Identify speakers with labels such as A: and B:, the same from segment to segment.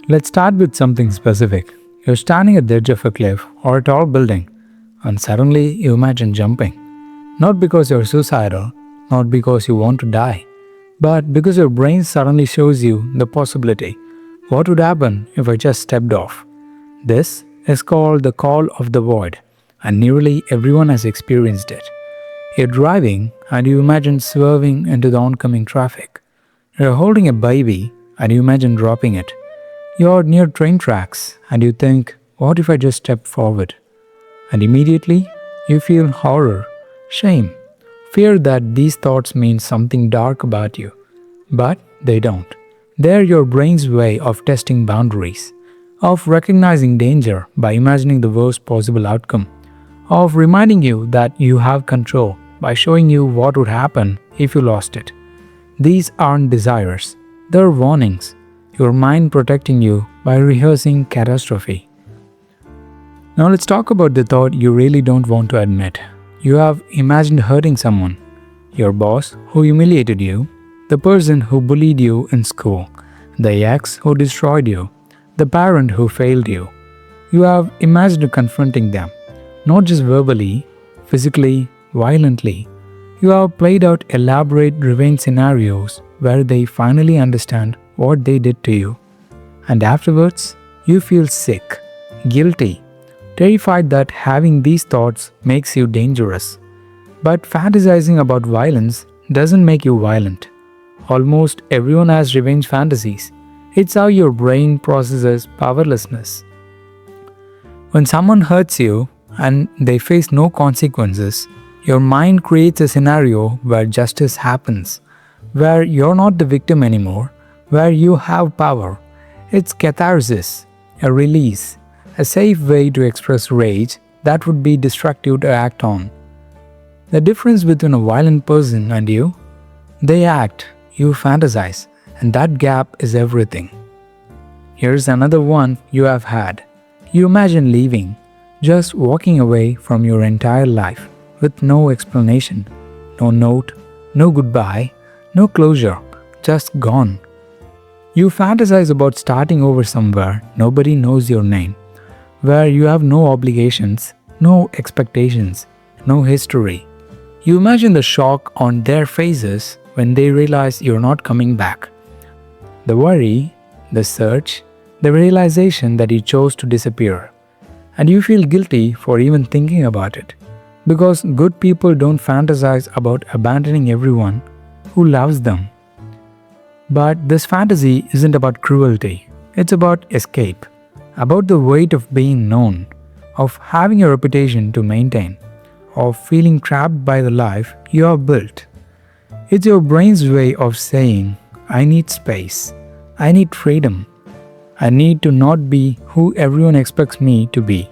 A: Let's start with something specific. You're standing at the edge of a cliff or a tall building, and suddenly you imagine jumping. Not because you're suicidal, not because you want to die, but because your brain suddenly shows you the possibility. What would happen if I just stepped off? This is called the call of the void, and nearly everyone has experienced it. You're driving and you imagine swerving into the oncoming traffic. You're holding a baby and you imagine dropping it. You're near train tracks and you think, what if I just step forward? And immediately you feel horror, shame, fear that these thoughts mean something dark about you. But they don't. They're your brain's way of testing boundaries, of recognizing danger by imagining the worst possible outcome, of reminding you that you have control by showing you what would happen if you lost it. These aren't desires, they're warnings. Your mind protecting you by rehearsing catastrophe. Now let's talk about the thought you really don't want to admit. You have imagined hurting someone. Your boss who humiliated you, the person who bullied you in school, the ex who destroyed you, the parent who failed you. You have imagined confronting them, not just verbally, physically, violently. You have played out elaborate revenge scenarios where they finally understand what they did to you. And afterwards, you feel sick, guilty, terrified that having these thoughts makes you dangerous. But fantasizing about violence doesn't make you violent. Almost everyone has revenge fantasies. It's how your brain processes powerlessness. When someone hurts you and they face no consequences, your mind creates a scenario where justice happens, where you're not the victim anymore, where you have power. It's catharsis, a release, a safe way to express rage that would be destructive to act on. The difference between a violent person and you? They act, you fantasize, and that gap is everything. Here's another one you have had. You imagine leaving, just walking away from your entire life with no explanation, no note, no goodbye, no closure, just gone. You fantasize about starting over somewhere nobody knows your name, where you have no obligations, no expectations, no history. You imagine the shock on their faces when they realize you're not coming back. The worry, the search, the realization that you chose to disappear. And you feel guilty for even thinking about it. Because good people don't fantasize about abandoning everyone who loves them. But this fantasy isn't about cruelty. It's about escape, about the weight of being known, of having a reputation to maintain, of feeling trapped by the life you have built. It's your brain's way of saying, I need space, I need freedom, I need to not be who everyone expects me to be.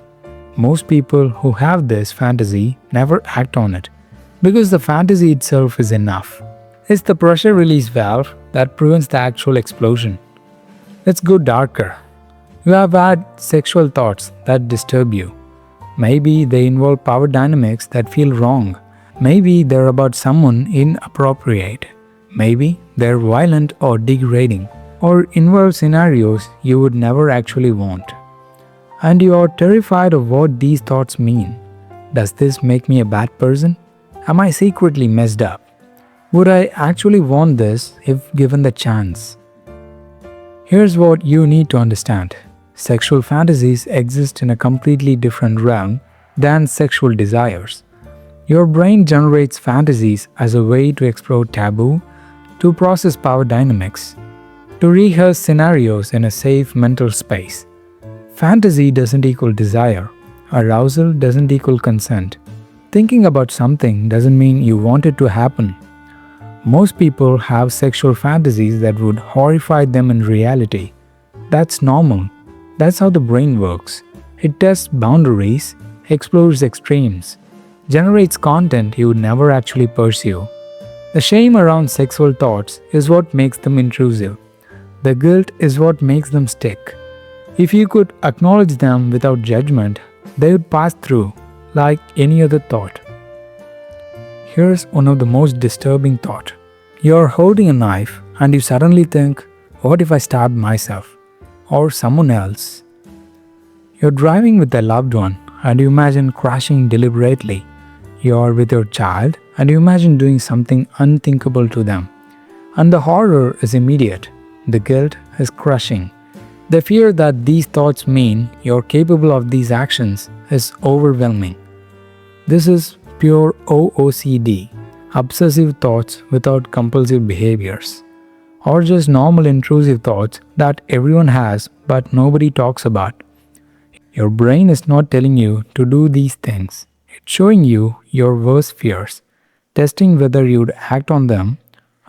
A: Most people who have this fantasy never act on it, because the fantasy itself is enough. It's the pressure release valve that prevents the actual explosion. Let's go darker. You have had sexual thoughts that disturb you. Maybe they involve power dynamics that feel wrong. Maybe they're about someone inappropriate. Maybe they're violent or degrading, or involve scenarios you would never actually want. And you are terrified of what these thoughts mean. Does this make me a bad person? Am I secretly messed up? Would I actually want this if given the chance? Here's what you need to understand. Sexual fantasies exist in a completely different realm than sexual desires. Your brain generates fantasies as a way to explore taboo, to process power dynamics, to rehearse scenarios in a safe mental space. Fantasy doesn't equal desire. Arousal doesn't equal consent. Thinking about something doesn't mean you want it to happen. Most people have sexual fantasies that would horrify them in reality. That's normal. That's how the brain works. It tests boundaries, explores extremes, generates content you would never actually pursue. The shame around sexual thoughts is what makes them intrusive. The guilt is what makes them stick. If you could acknowledge them without judgment, they would pass through like any other thought. Here's one of the most disturbing thoughts. You're holding a knife and you suddenly think, what if I stabbed myself? or someone else. You're driving with a loved one and you imagine crashing deliberately. You're with your child and you imagine doing something unthinkable to them. And the horror is immediate. The guilt is crushing. The fear that these thoughts mean you're capable of these actions is overwhelming. This is pure OOCD, obsessive thoughts without compulsive behaviors, or just normal intrusive thoughts that everyone has but nobody talks about. Your brain is not telling you to do these things. It's showing you your worst fears, testing whether you'd act on them,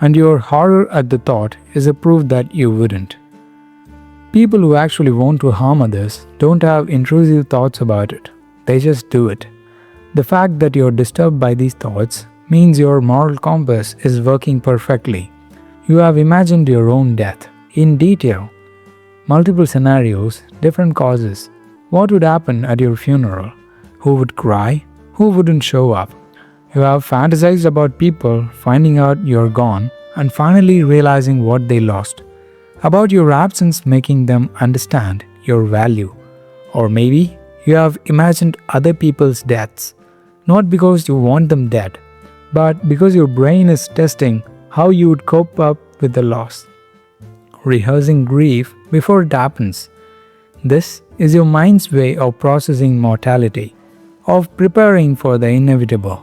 A: and your horror at the thought is a proof that you wouldn't. People who actually want to harm others don't have intrusive thoughts about it. They just do it. The fact that you're disturbed by these thoughts means your moral compass is working perfectly. You have imagined your own death in detail. Multiple scenarios, different causes. What would happen at your funeral? Who would cry? Who wouldn't show up? You have fantasized about people finding out you're gone and finally realizing what they lost. About your absence making them understand your value. Or maybe you have imagined other people's deaths, not because you want them dead, but because your brain is testing how you would cope up with the loss. Rehearsing grief before it happens. This is your mind's way of processing mortality, of preparing for the inevitable,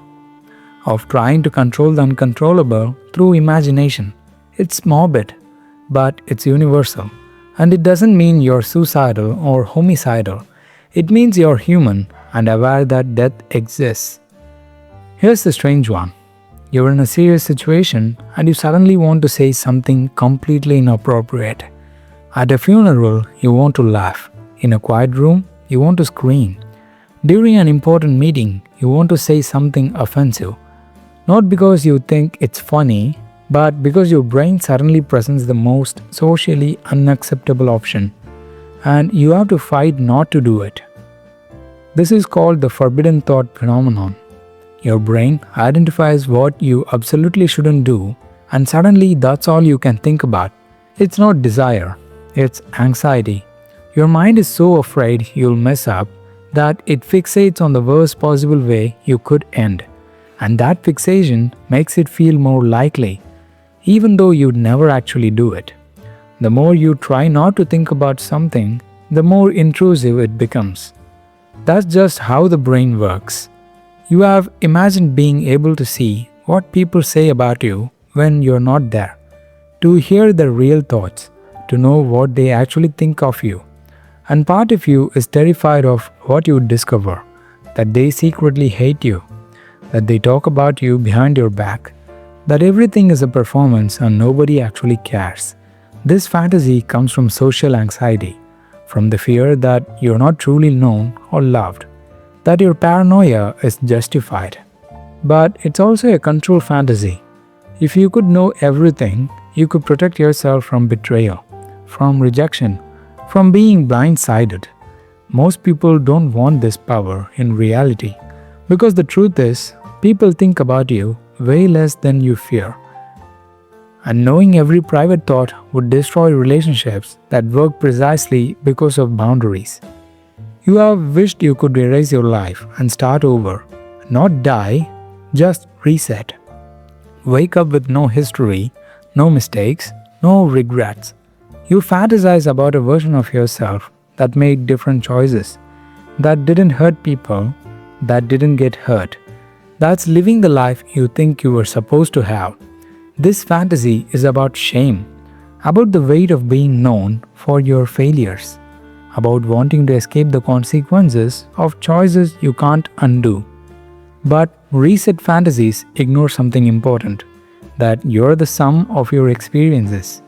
A: of trying to control the uncontrollable through imagination. It's morbid, but it's universal. And it doesn't mean you're suicidal or homicidal. It means you're human and aware that death exists. Here's the strange one. You're in a serious situation and you suddenly want to say something completely inappropriate. At a funeral, you want to laugh. In a quiet room, you want to scream. During an important meeting, you want to say something offensive. Not because you think it's funny, but because your brain suddenly presents the most socially unacceptable option, and you have to fight not to do it. This is called the forbidden thought phenomenon. Your brain identifies what you absolutely shouldn't do, and suddenly that's all you can think about. It's not desire, it's anxiety. Your mind is so afraid you'll mess up that it fixates on the worst possible way you could end. And that fixation makes it feel more likely, even though you'd never actually do it. The more you try not to think about something, the more intrusive it becomes. That's just how the brain works. You have imagined being able to see what people say about you when you're not there, to hear their real thoughts, to know what they actually think of you. And part of you is terrified of what you would discover, that they secretly hate you, that they talk about you behind your back, that everything is a performance and nobody actually cares. This fantasy comes from social anxiety, from the fear that you're not truly known or loved, that your paranoia is justified. But it's also a control fantasy. If you could know everything, you could protect yourself from betrayal, from rejection, from being blindsided. Most people don't want this power in reality, because the truth is, people think about you way less than you fear. And knowing every private thought would destroy relationships that work precisely because of boundaries. You have wished you could erase your life and start over, not die, just reset. Wake up with no history, no mistakes, no regrets. You fantasize about a version of yourself that made different choices, that didn't hurt people, that didn't get hurt. That's living the life you think you were supposed to have. This fantasy is about shame, about the weight of being known for your failures, about wanting to escape the consequences of choices you can't undo. But reset fantasies ignore something important, that you're the sum of your experiences,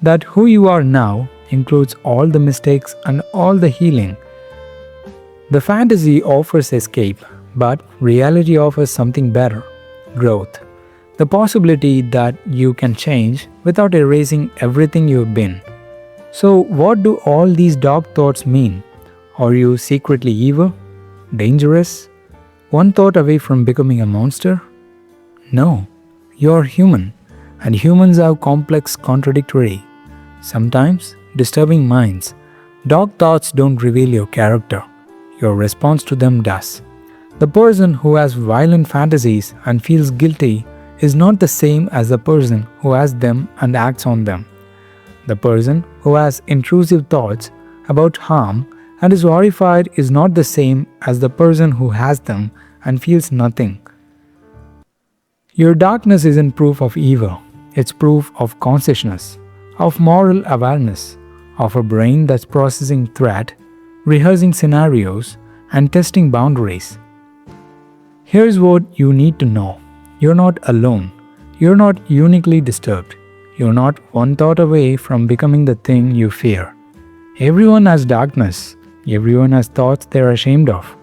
A: that who you are now includes all the mistakes and all the healing. The fantasy offers escape, but reality offers something better: growth. The possibility that you can change without erasing everything you've been. So, what do all these dark thoughts mean? Are you secretly evil? Dangerous? One thought away from becoming a monster? No, you're human, and humans are complex, contradictory. Sometimes disturbing minds. Dark thoughts don't reveal your character, your response to them does. The person who has violent fantasies and feels guilty is not the same as the person who has them and acts on them. The person who has intrusive thoughts about harm and is horrified is not the same as the person who has them and feels nothing. Your darkness isn't proof of evil, it's proof of consciousness, of moral awareness, of a brain that's processing threat, rehearsing scenarios, and testing boundaries. Here's what you need to know. You're not alone. You're not uniquely disturbed. You're not one thought away from becoming the thing you fear. Everyone has darkness. Everyone has thoughts they're ashamed of.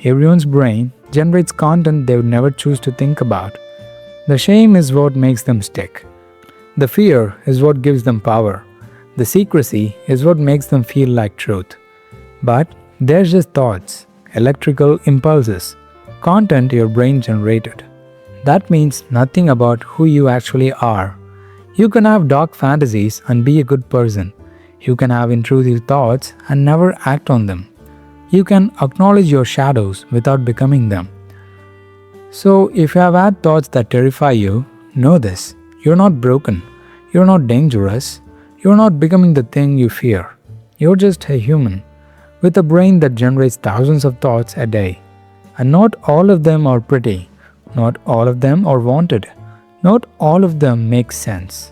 A: Everyone's brain generates content they would never choose to think about. The shame is what makes them stick. The fear is what gives them power. The secrecy is what makes them feel like truth. But they're just thoughts, electrical impulses, content your brain generated. That means nothing about who you actually are. You can have dark fantasies and be a good person. You can have intrusive thoughts and never act on them. You can acknowledge your shadows without becoming them. So, if you have had thoughts that terrify you, know this. You're not broken. You're not dangerous. You're not becoming the thing you fear. You're just a human with a brain that generates thousands of thoughts a day. And not all of them are pretty. Not all of them are wanted. Not all of them make sense.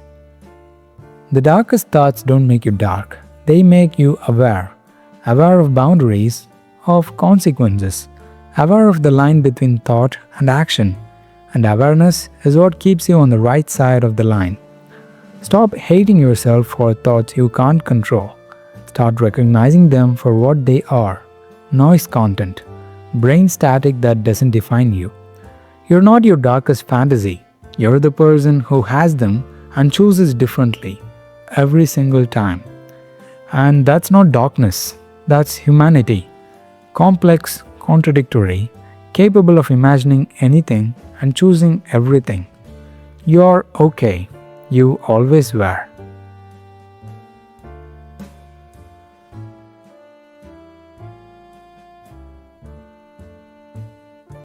A: The darkest thoughts don't make you dark. They make you aware. Aware of boundaries, of consequences. Aware of the line between thought and action. And awareness is what keeps you on the right side of the line. Stop hating yourself for thoughts you can't control. Start recognizing them for what they are. Noise content. Brain static that doesn't define you. You're not your darkest fantasy. You're the person who has them and chooses differently every single time. And that's not darkness. That's humanity. Complex, contradictory, capable of imagining anything and choosing everything. You're okay. You always were.